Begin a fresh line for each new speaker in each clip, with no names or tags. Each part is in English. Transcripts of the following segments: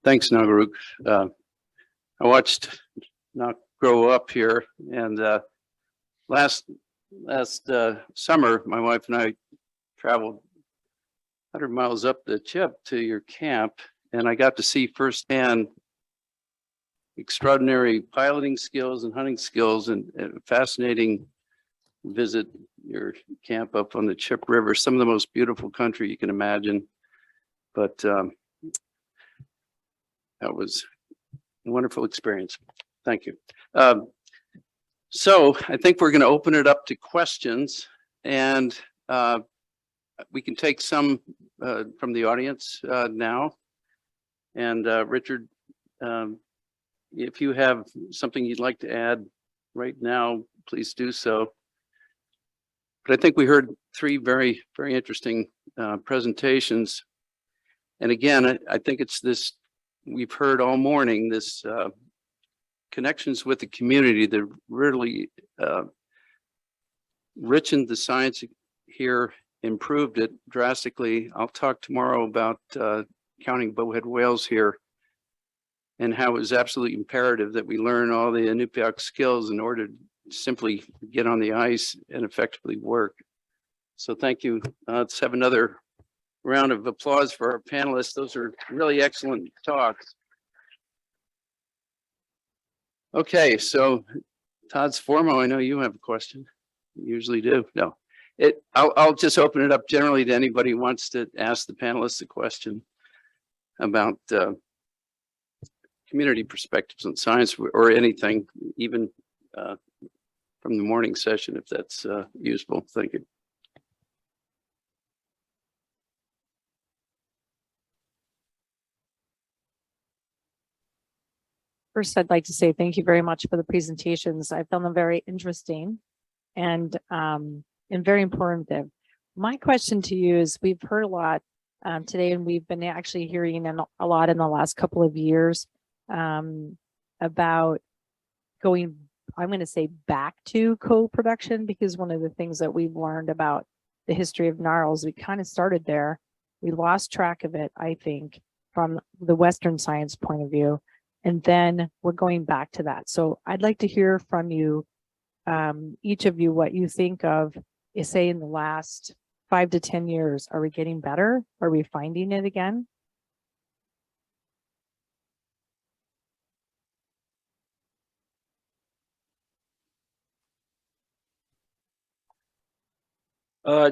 Thanks, Nagaruk. I watched Nak grow up here, and last summer, my wife and I traveled 100 miles up the Chip to your camp, and I got to see firsthand extraordinary piloting skills and hunting skills, and fascinating visit your camp up on the Chip River. Some of the most beautiful country you can imagine, but that was a wonderful experience. Thank you. So I think we're going to open it up to questions, and we can take some from the audience now. And Richard, if you have something you'd like to add right now, please do so. But I think we heard three very, very interesting presentations. And again, I think it's this, we've heard all morning, this connections with the community that really richened the science here, improved it drastically. I'll talk tomorrow about counting bowhead whales here, and how it was absolutely imperative that we learn all the Inupiaq skills in order to simply get on the ice and effectively work. So thank you. Let's have another round of applause for our panelists. Those are really excellent talks. Okay, so Todd Sformo, I know you have a question. You usually do. No, I'll just open it up generally to anybody who wants to ask the panelists a question about community perspectives on science, or anything, even from the morning session, if that's useful. Thank you.
First, I'd like to say thank you very much for the presentations. I found them very interesting and very informative. My question to you is, we've heard a lot today, and we've been actually hearing a lot in the last couple of years about going, I'm going to say, back to co-production, because one of the things that we've learned about the history of NARLS, we kind of started there. We lost track of it, I think, from the Western science point of view. And then we're going back to that. So I'd like to hear from you, each of you, what you think of, say, in the last 5 to 10 years. Are we getting better? Are we finding it again?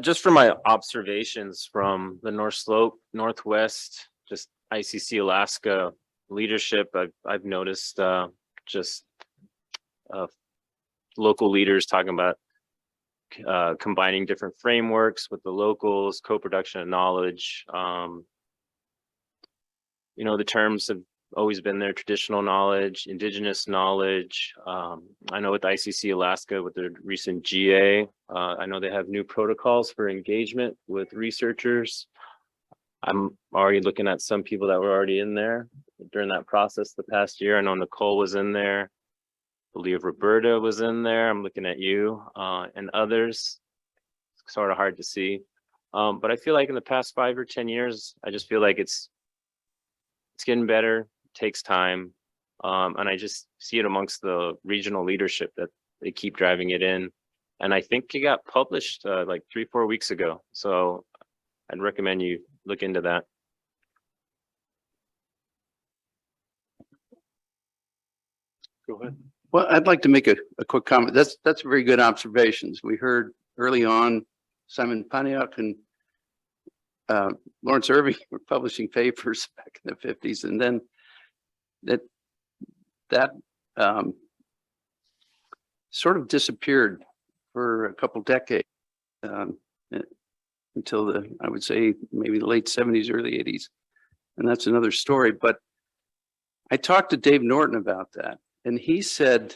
Just from my observations from the North Slope, Northwest, just ICC Alaska leadership, I've noticed just local leaders talking about combining different frameworks with the locals, co-production of knowledge. You know, the terms have always been there: traditional knowledge, indigenous knowledge. I know with ICC Alaska, with the recent GA, I know they have new protocols for engagement with researchers. I'm already looking at some people that were already in there during that process the past year. I know Nicole was in there. I believe Roberta was in there. I'm looking at you and others. It's sort of hard to see. But I feel like in the past 5 or 10 years, I just feel like it's getting better, takes time. And I just see it amongst the regional leadership that they keep driving it in. And I think it got published like 3-4 weeks ago. So I'd recommend you look into that.
Go ahead. Well, I'd like to make a quick comment. That's very good observations. We heard early on Simon Paniuk and Lawrence Irving were publishing papers back in the 50s, and then that sort of disappeared for a couple decades. Until I would say maybe the late 70s, early 80s. And that's another story. But I talked to Dave Norton about that, and he said,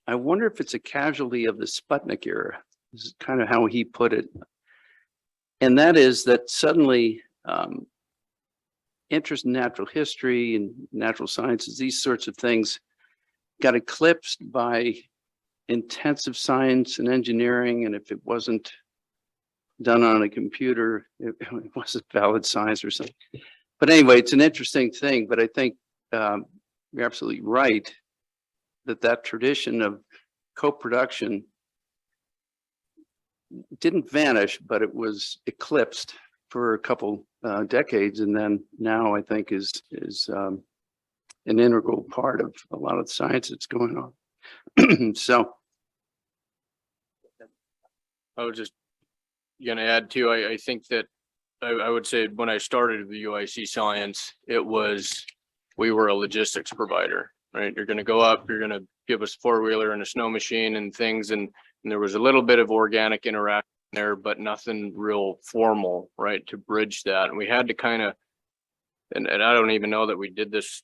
I wonder if it's a casualty of the Sputnik era. This is kind of how he put it. And that is that suddenly interest in natural history and natural sciences, these sorts of things, got eclipsed by intensive science and engineering. And if it wasn't done on a computer, it wasn't valid science or something. But anyway, it's an interesting thing. But I think you're absolutely right that tradition of co-production didn't vanish, but it was eclipsed for a couple decades, and then now I think is an integral part of a lot of the science that's going on. So
I was just gonna add too, I think that I would say when I started the UIC science, we were a logistics provider, right? You're gonna go up, you're gonna give us four-wheeler and a snow machine and things, and there was a little bit of organic interaction there, but nothing real formal, right, to bridge that. And we had to kind of, and I don't even know that we did this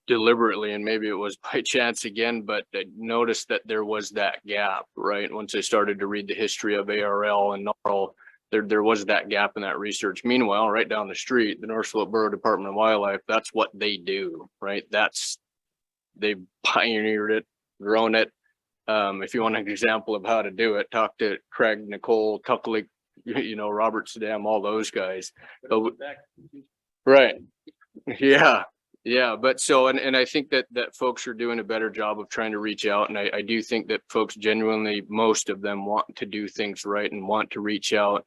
deliberately, and maybe it was by chance again, but I noticed that there was that gap, right? Once I started to read the history of ARL and NARL, there was that gap in that research. Meanwhile, right down the street, the North Slope Borough Department of Wildlife, that's what they do, right? They pioneered it, grown it. If you want an example of how to do it, talk to Craig, Nicole, Tucklick, Robert Saddam, all those guys. But, right. Yeah. But so, and I think that folks are doing a better job of trying to reach out. And I do think that folks genuinely, most of them want to do things right and want to reach out.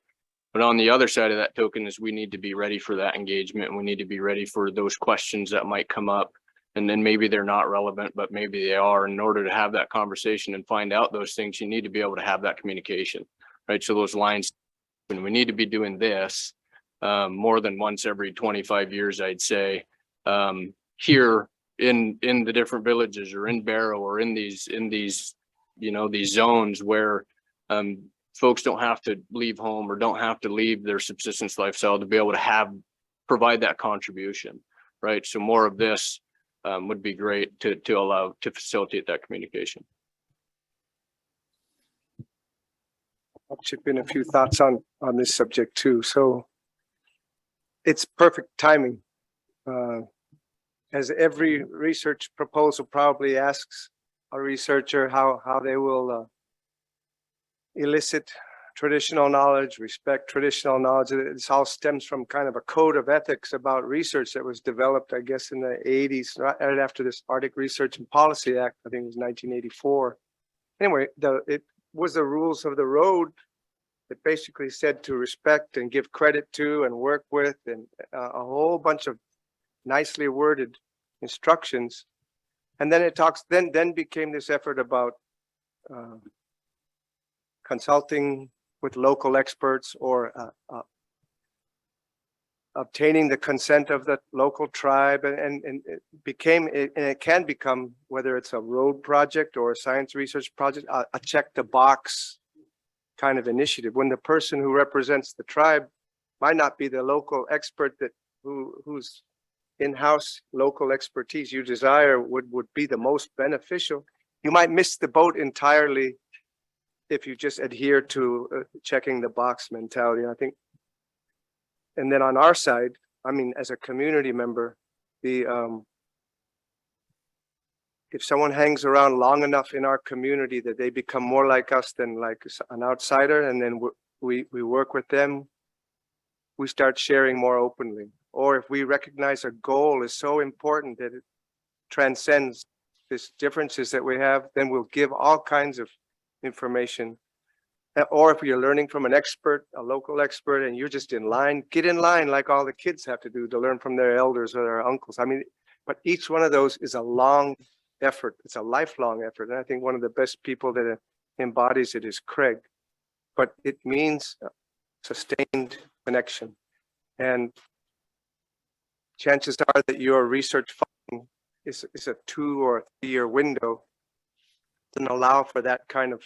But on the other side of that token is we need to be ready for that engagement. And we need to be ready for those questions that might come up. And then maybe they're not relevant, but maybe they are. In order to have that conversation and find out those things, you need to be able to have that communication, right? So those lines, when we need to be doing this more than once every 25 years, I'd say, here in the different villages or in Barrow or in these these zones where folks don't have to leave home or don't have to leave their subsistence lifestyle to be able to provide that contribution, right? So more of this would be great to facilitate that communication.
I'll chip in a few thoughts on this subject too. So it's perfect timing. As every research proposal probably asks a researcher how they will elicit traditional knowledge, respect traditional knowledge. This all stems from kind of a code of ethics about research that was developed, I guess, in the 80s, right after this Arctic Research and Policy Act, I think it was 1984. Anyway, it was the rules of the road that basically said to respect and give credit to and work with, and a whole bunch of nicely worded instructions. And then then became this effort about consulting with local experts or obtaining the consent of the local tribe, and it can become, whether it's a road project or a science research project, a check the box kind of initiative, when the person who represents the tribe might not be the local expert whose in-house local expertise you desire would be the most beneficial. You might miss the boat entirely if you just adhere to checking the box mentality, I think. And then on our side, I mean, as a community member, if someone hangs around long enough in our community that they become more like us than like an outsider, and then we work with them, we start sharing more openly. Or if we recognize a goal is so important that it transcends these differences that we have, then we'll give all kinds of information. Or if you're learning from an expert, a local expert, and you're just in line, get in line like all the kids have to do to learn from their elders or their uncles. I mean, but each one of those is a long effort. It's a lifelong effort. And I think one of the best people that embodies it is Craig. But it means sustained connection. And chances are that your research funding is a 2 or 3 year window, doesn't allow for that kind of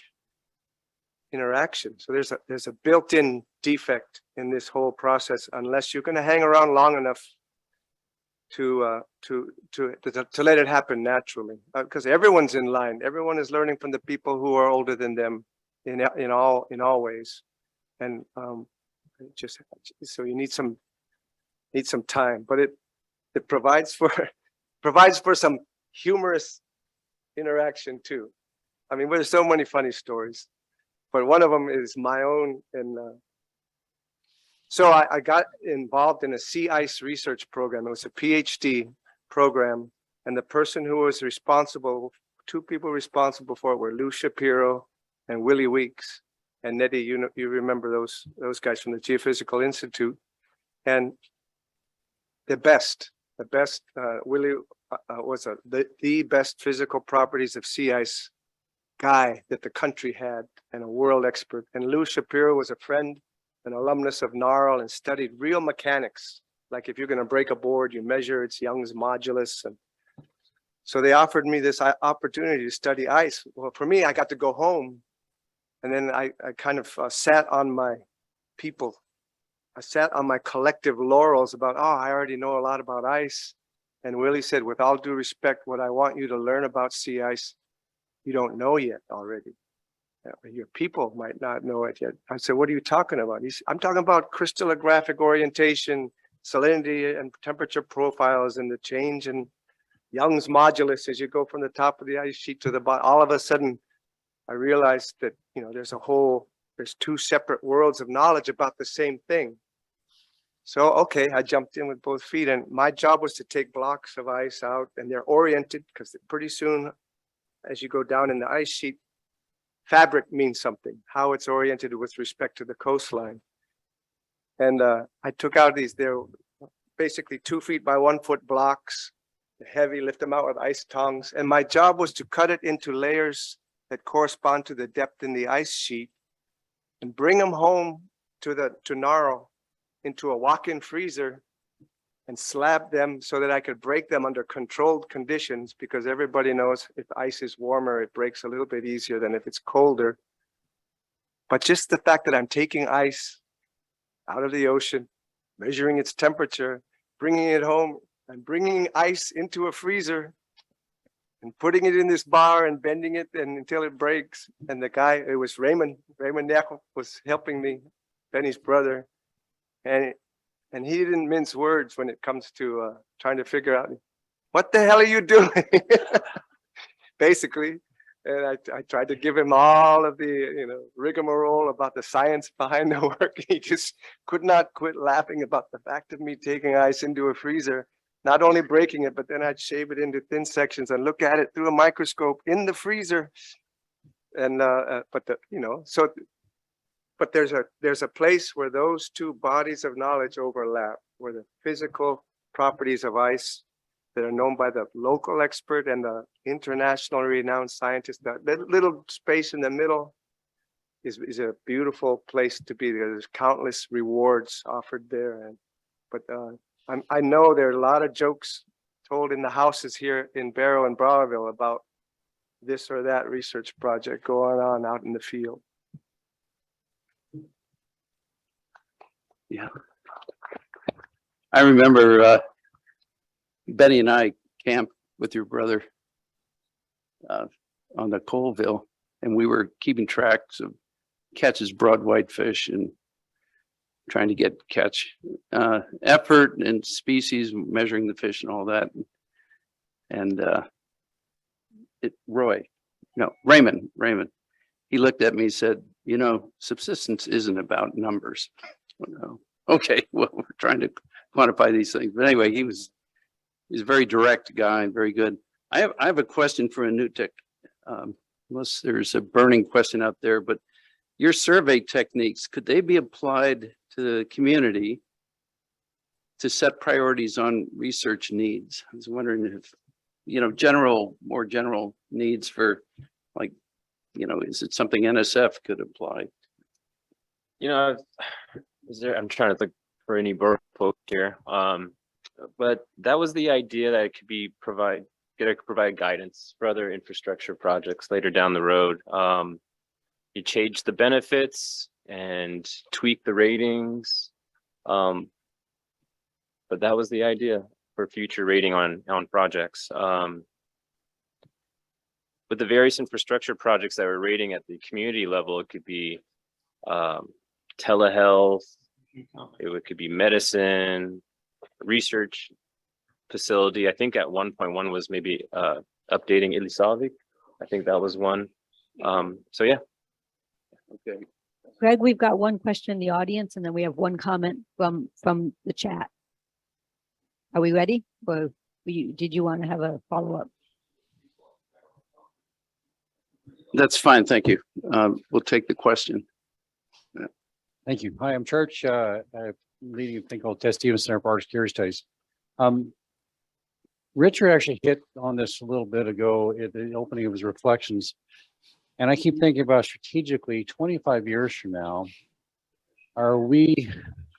interaction. So there's a built-in defect in this whole process, unless you're going to hang around long enough to let it happen naturally, because everyone's in line. Everyone is learning from the people who are older than them in all ways, and just so you need some time, but it provides for some humorous interaction too. I mean, there's so many funny stories, but one of them is my own. And so I got involved in a sea ice research program. It was a PhD program. And the person who was responsible, two people responsible for it were Lou Shapiro and Willie Weeks. And Nettie, you remember those guys from the Geophysical Institute. And the best, Willie was the best physical properties of sea ice guy that the country had, and a world expert. And Lou Shapiro was a friend, an alumnus of NARL, and studied real mechanics. Like if you're going to break a board, you measure its Young's modulus. And so they offered me this opportunity to study ice. Well, for me, I got to go home. And then I kind of sat on my people. I sat on my collective laurels about, oh, I already know a lot about ice. And Willie said, with all due respect, what I want you to learn about sea ice, you don't know yet already. Your people might not know it yet. I said, what are you talking about? He said, I'm talking about crystallographic orientation, salinity and temperature profiles, and the change in Young's modulus as you go from the top of the ice sheet to the bottom. All of a sudden, I realized that, you know, there's two separate worlds of knowledge about the same thing. So, okay, I jumped in with both feet, and my job was to take blocks of ice out, and they're oriented because pretty soon, as you go down in the ice sheet, fabric means something, how it's oriented with respect to the coastline. And I took out they're basically 2 feet by 1 foot blocks, heavy, lift them out with ice tongs. And my job was to cut it into layers that correspond to the depth in the ice sheet and bring them home to NARL into a walk-in freezer and slab them so that I could break them under controlled conditions, because everybody knows if ice is warmer, it breaks a little bit easier than if it's colder. But just the fact that I'm taking ice out of the ocean, measuring its temperature, bringing it home, and bringing ice into a freezer and putting it in this bar and bending it until it breaks. And the guy, it was Raymond Neckel was helping me, Benny's brother. And he didn't mince words when it comes to trying to figure out, what the hell are you doing? Basically. And I tried to give him all of the, rigmarole about the science behind the work. He just could not quit laughing about the fact of me taking ice into a freezer, not only breaking it, but then I'd shave it into thin sections and look at it through a microscope in the freezer. And, but there's a place where those two bodies of knowledge overlap, where the physical properties of ice that are known by the local expert and the internationally renowned scientist, that little space in the middle is a beautiful place to be. There's countless rewards offered there. But I know there are a lot of jokes told in the houses here in Barrow and Browerville about this or that research project going on out in the field.
Yeah. I remember Betty and I camped with your brother on the Colville, and we were keeping tracks of catches broad whitefish and trying to catch effort and species, measuring the fish and all that. And Raymond, he looked at me and said, subsistence isn't about numbers. Okay, well, we're trying to quantify these things. But anyway, he's a very direct guy and very good. I have a question for Anutik, unless there's a burning question out there, but your survey techniques, could they be applied to the community to set priorities on research needs? I was wondering if, more general needs for, like, is it something NSF could apply?
I'm trying to think for any burning quote here. But that was the idea that it could provide guidance for other infrastructure projects later down the road. You change the benefits and tweak the ratings. But that was the idea for future rating on projects. With the various infrastructure projects that we're rating at the community level, it could be telehealth, it could be medicine, research facility. I think at 1.1 was maybe updating Ilisavik. I think that was one. So yeah.
Okay.
Greg, we've got one question in the audience, and then we have one comment from the chat. Are we ready? Or did you want to have a follow-up?
That's fine. Thank you. We'll take the question.
Thank you. Hi, I'm Church, leading a thing called Ted Stevens Center for Art Security Studies. Richard actually hit on this a little bit ago at the opening of his reflections. And I keep thinking about strategically 25 years from now, are we,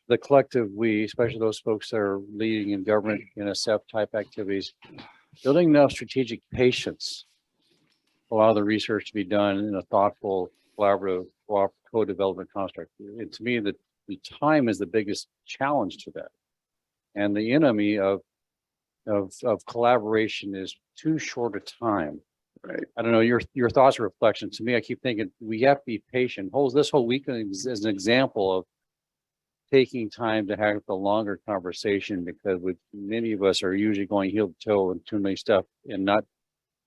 the collective we, especially those folks that are leading in government, NSF type activities, building enough strategic patience, allow the research to be done in a thoughtful, collaborative, co-development construct. And to me, the time is the biggest challenge to that. And the enemy of collaboration is too short a time.
Right.
I don't know, your thoughts or reflections. To me, I keep thinking we have to be patient. This whole weekend is an example of taking time to have the longer conversation, because with many of us are usually going heel to toe and too many stuff and not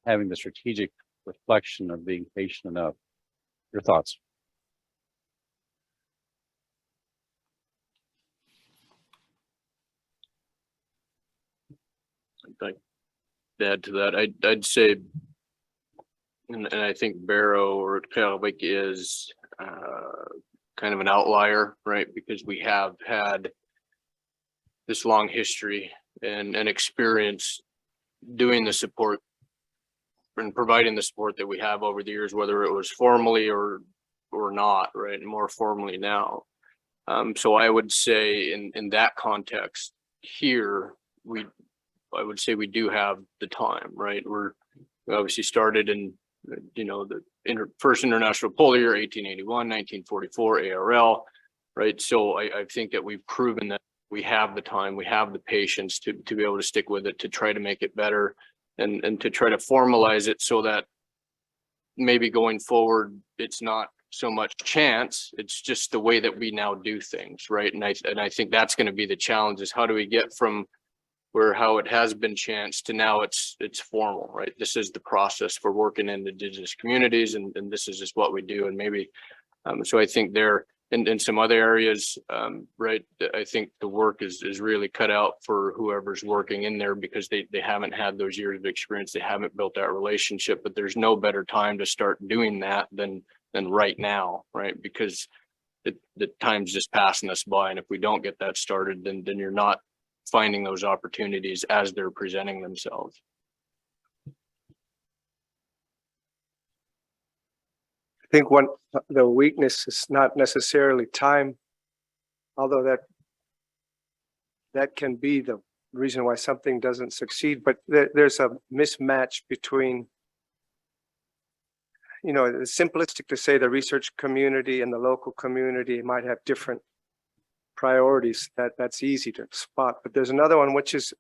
having the strategic reflection of being patient enough. Your thoughts?
Like, to add to that, I'd say, and I think Barrow or Kelwick is kind of an outlier, right? Because we have had this long history and experience doing the support and providing the support that we have over the years, whether it was formally or not, right? And more formally now. So I would say in that context here, I would say we do have the time, right? We obviously started in, the first International Polar Year, 1881, 1944, ARL, right? So I think that we've proven that we have the time, we have the patience to be able to stick with it, to try to make it better and to try to formalize it so that maybe going forward, it's not so much chance, it's just the way that we now do things, right? And I think that's going to be the challenge, is how do we get from how it has been chance to now it's formal, right? This is the process for working in Indigenous communities, and this is just what we do. And maybe, so I think there in some other areas, right, I think the work is really cut out for whoever's working in there, because they haven't had those years of experience, they haven't built that relationship. But there's no better time to start doing that than right now, right? Because the time's just passing us by, and if we don't get that started, then you're not finding those opportunities as they're presenting themselves.
I think the weakness is not necessarily time, although that can be the reason why something doesn't succeed, but there's a mismatch between, it's simplistic to say the research community and the local community might have different priorities. That's easy to spot, but there's another one, which is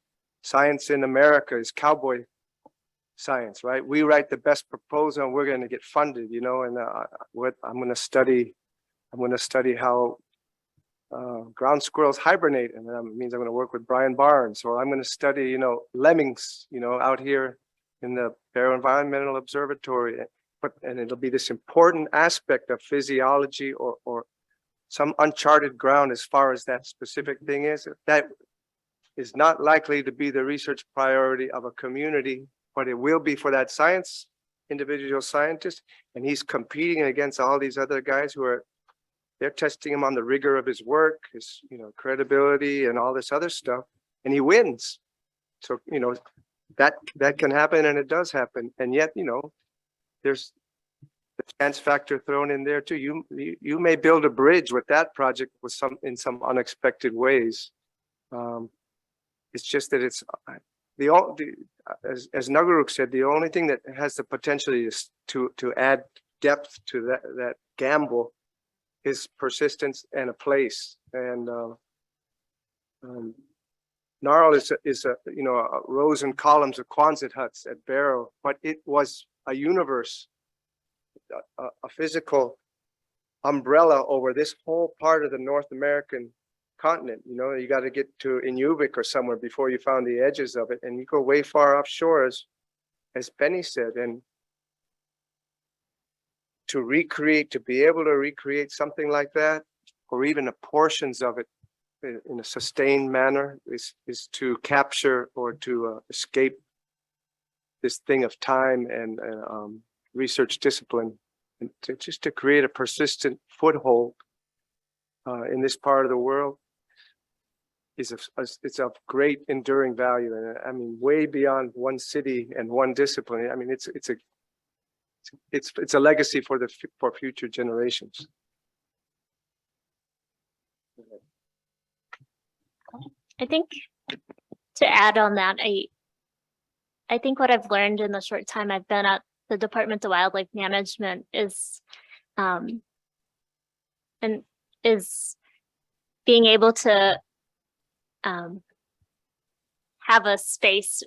science in America is cowboy science, right? We write the best proposal and we're going to get funded, and I'm going to study how ground squirrels hibernate, and that means I'm going to work with Brian Barnes, or I'm going to study lemmings out here in the Barrow Environmental Observatory, and it'll be this important aspect of physiology or some uncharted ground as far as that specific thing is. That is not likely to be the research priority of a community, but it will be for that individual scientist. And he's competing against all these other guys they're testing him on the rigor of his work, his credibility and all this other stuff, and he wins. So, that can happen, and it does happen. And yet, there's the chance factor thrown in there too. You may build a bridge with that project in some unexpected ways. It's just that it's as Nagaruk said, the only thing that has the potential is to add depth to that gamble is persistence and a place. And Gnarl is a rows and columns of Quonset huts at Barrow, but it was a universe, a physical umbrella over this whole part of the North American continent. You got to get to Inuvik or somewhere before you found the edges of it, and you go way far offshore, as Penny said. And to be able to recreate something like that, or even portions of it, in a sustained manner is to capture or to escape this thing of time and research discipline, and to create a persistent foothold in this part of the world it's of great enduring value. And I mean, way beyond one city and one discipline. I mean, it's a legacy for future generations.
I think to add on that, I think what I've learned in the short time I've been at the Department of Wildlife Management is being able to have a space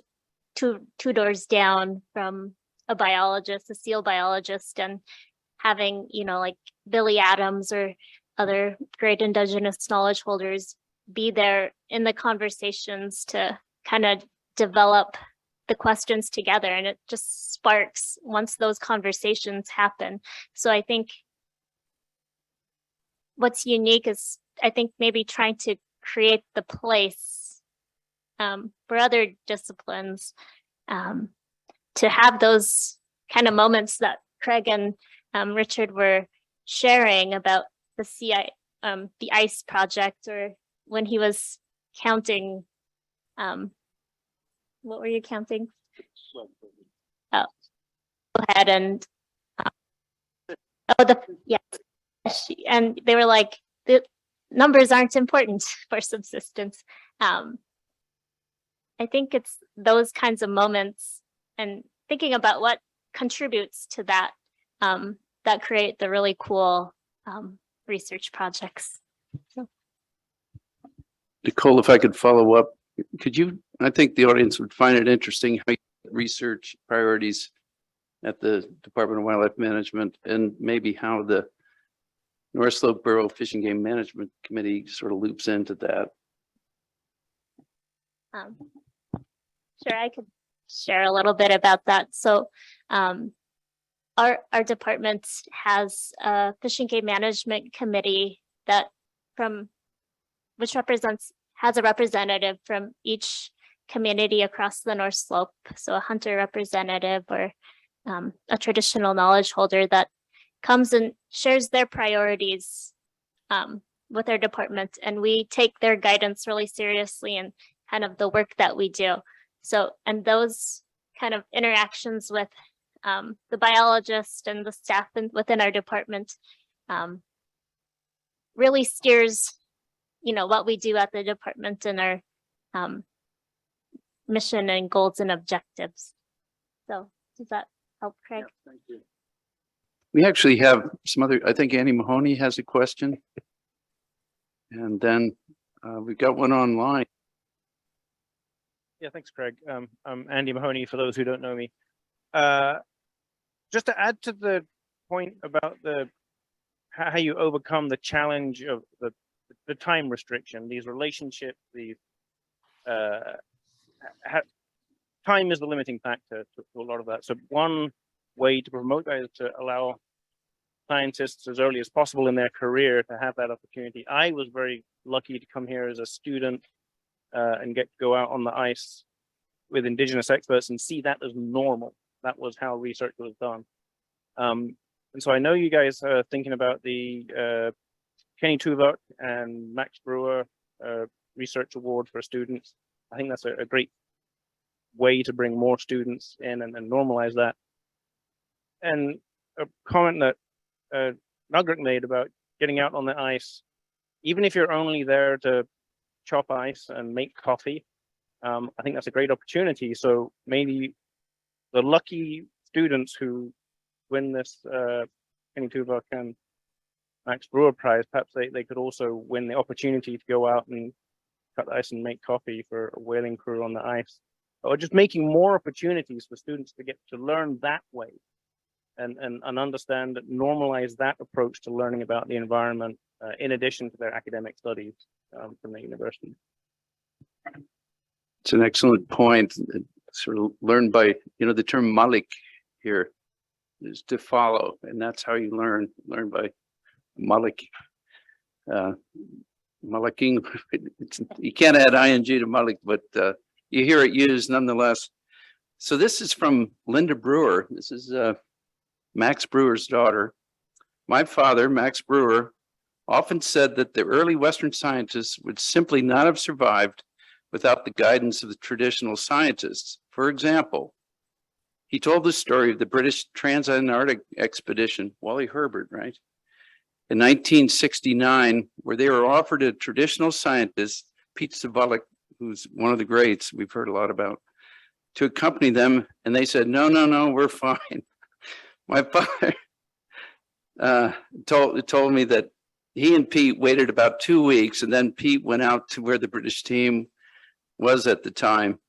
two doors down from a biologist, a seal biologist, and having, you know, like Billy Adams or other great indigenous knowledge holders be there in the conversations to kind of develop the questions together. And it just sparks once those conversations happen. So I think what's unique is, I think, maybe trying to create the place for other disciplines to have those kind of moments that Craig and Richard were sharing about the ICE project, or when he was counting, what were you counting? Oh, go ahead and, and they were like, the numbers aren't important for subsistence. I think it's those kinds of moments and thinking about what contributes to that, that create the really cool research projects. So.
Nicole, if I could follow up, could you, I think the audience would find it interesting how you research priorities at the Department of Wildlife Management, and maybe how the North Slope Borough Fish and Game Management Committee sort of loops into that.
Sure, I could share a little bit about that. So our department has a Fish and Game Management Committee that has a representative from each community across the North Slope. So a hunter representative or a traditional knowledge holder that comes and shares their priorities with our department. And we take their guidance really seriously and kind of the work that we do. So, and those kind of interactions with the biologist and the staff within our department really steers, you know, what we do at the department and our mission and goals and objectives. So does that help, Craig?
Yeah, thank you. We actually have some other, I think Andy Mahoney has a question. And then we've got one online.
Yeah, thanks, Craig. I'm Andy Mahoney, for those who don't know me. Just to add to the point about how you overcome the challenge of the time restriction, these relationships, time is the limiting factor to a lot of that. So one way to promote that is to allow scientists as early as possible in their career to have that opportunity. I was very lucky to come here as a student and get to go out on the ice with indigenous experts and see that as normal. That was how research was done. And so I know you guys are thinking about the Kenny Tuvok and Max Brewer Research Award for students. I think that's a great way to bring more students in and normalize that. And a comment that Margaret made about getting out on the ice, even if you're only there to chop ice and make coffee, I think that's a great opportunity. So maybe the lucky students who win this Kenny Tuvok and Max Brewer Prize, perhaps they could also win the opportunity to go out and cut the ice and make coffee for a whaling crew on the ice, or just making more opportunities for students to get to learn that way and understand, normalize that approach to learning about the environment in addition to their academic studies from the university.
It's an excellent point. Sort of learn by, the term malik here is to follow, and that's how you learn by malik. Mullicking. You can't add ing to Mullick, but you hear it used nonetheless. So this is from Linda Brewer. This is Max Brewer's daughter. My father, Max Brewer, often said that the early Western scientists would simply not have survived without the guidance of the traditional scientists. For example, he told the story of the British Transantarctic expedition, Wally Herbert, right? In 1969, where they were offered a traditional scientist, Pete Savalik, who's one of the greats we've heard a lot about, to accompany them. And they said, no, no, no, we're fine. My father told me that he and Pete waited about 2 weeks, and then Pete went out to where the British team was at the time,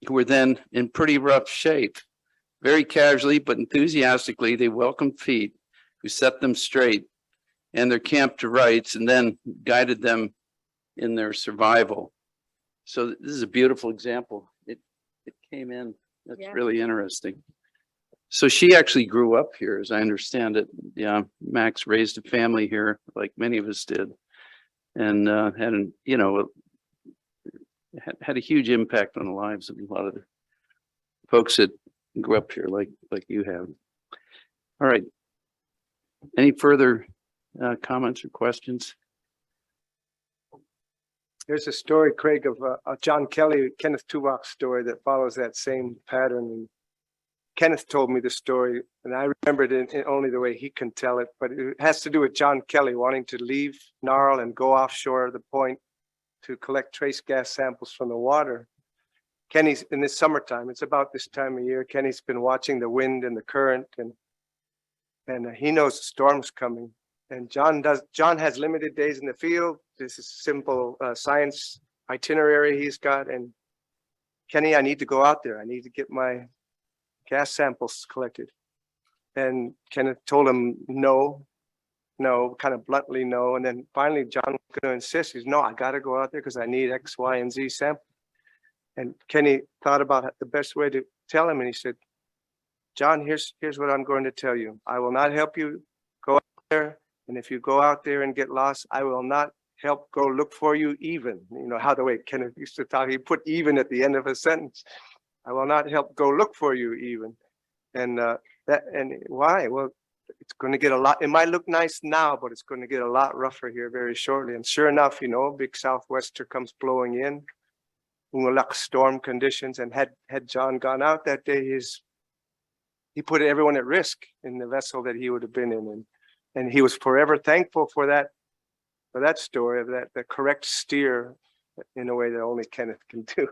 who were then in pretty rough shape. Very casually but enthusiastically, they welcomed Pete, who set them straight and their camp to rights, and then guided them in their survival. So this is a beautiful example. It came in. That's
Yeah.
really interesting. So she actually grew up here, as I understand it. Yeah, Max raised a family here, like many of us did, and had an, you know, had a huge impact on the lives of a lot of the folks that grew up here, like you have. All right. Any further comments or questions?
There's a story, Craig, of John Kelly, Kenneth Tuvok story that follows that same pattern. And Kenneth told me the story, and I remembered it in only the way he can tell it, but it has to do with John Kelly wanting to leave Narl and go offshore the point to collect trace gas samples from the water. Kenny's in this summertime, it's about this time of year, Kenny's been watching the wind and the current, and he knows the storm's coming. And John has limited days in the field. This is simple science itinerary he's got. And Kenny, I need to go out there. I need to get my gas samples collected. And Kenneth told him no, kind of bluntly no. And then finally John was going to insist. He's no, I got to go out there because I need X, Y, and Z sample. And Kenny thought about the best way to tell him. And he said, John, here's what I'm going to tell you. I will not help you go out there. And if you go out there and get lost, I will not help go look for you even. You know how the way Kenneth used to talk, he put even at the end of a sentence. I will not help go look for you even. And why? Well, it's going to get a lot, it might look nice now, but it's going to get a lot rougher here very shortly. And sure enough, you know, big southwester comes blowing in, Ungalak storm conditions. And had John gone out that day, he put everyone at risk in the vessel that he would have been in. And he was forever thankful for that story of the correct steer in a way that only Kenneth can do.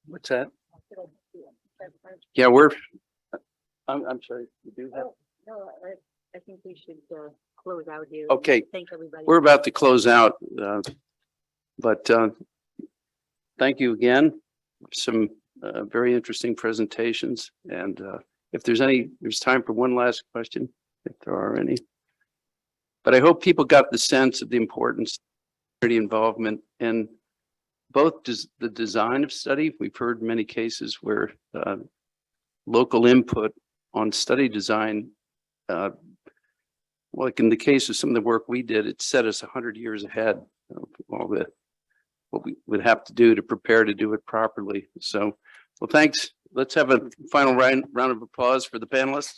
What's that? Yeah, I'm sorry. You do have?
No, I think we should close out here.
Okay.
Thank everybody.
We're about to close out, but thank you again. Some very interesting presentations. And if there's time for one last question, if there are any. But I hope people got the sense of the importance of community involvement in both the design of study. We've heard many cases where local input on study design, like in the case of some of the work we did, it set us 100 years ahead of all what we would have to do to prepare to do it properly. So, well, thanks. Let's have a final round of applause for the panelists.